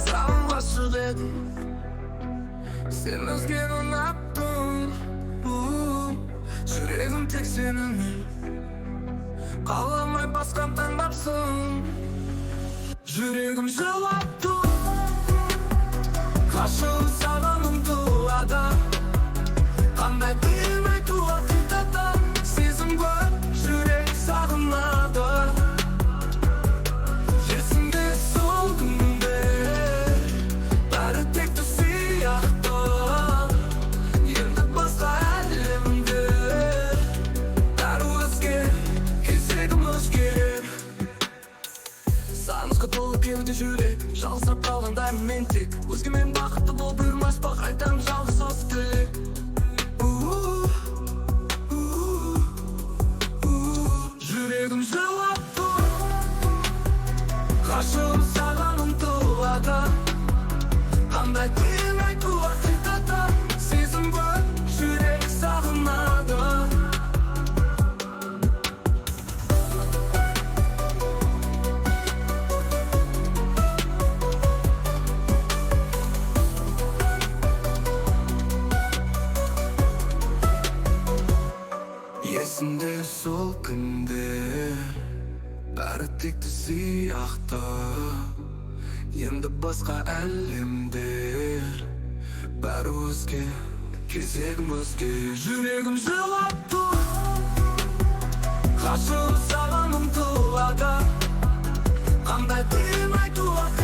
Sağlamaz жүрегім Сен өзгені ұнаттың Жүрегім тек сенің қаламай басқан таңдапсың Жүрегім жылап тұр Ғашығым саған ұмтылады Қандай қиын айтуға қиындата Сезім көп жүрек сағынады Есімде сол күнде бәрі тек түс сияқты Енді басқа әлемде бәрі өзге кезегім өзгерер Сағынышқа толы кеуде жүрек Жалғызсырап қалғандай мен тек Өзгемен бақытты болып үрмаспақ айтам жалғыз осы тілек Жүрегім жылап тұр Ғашығым саған ұмтылады Қандай қиын айтуға қиындата Сезім көп жүрек сағынады Есімде сол күнде бәрі тек түс сияқты Енді басқа әлемде бәрі өзге кезегім өзге Жүрегім жылап тұр Ғашығым саған ұмтылады Қандай қиын айтуға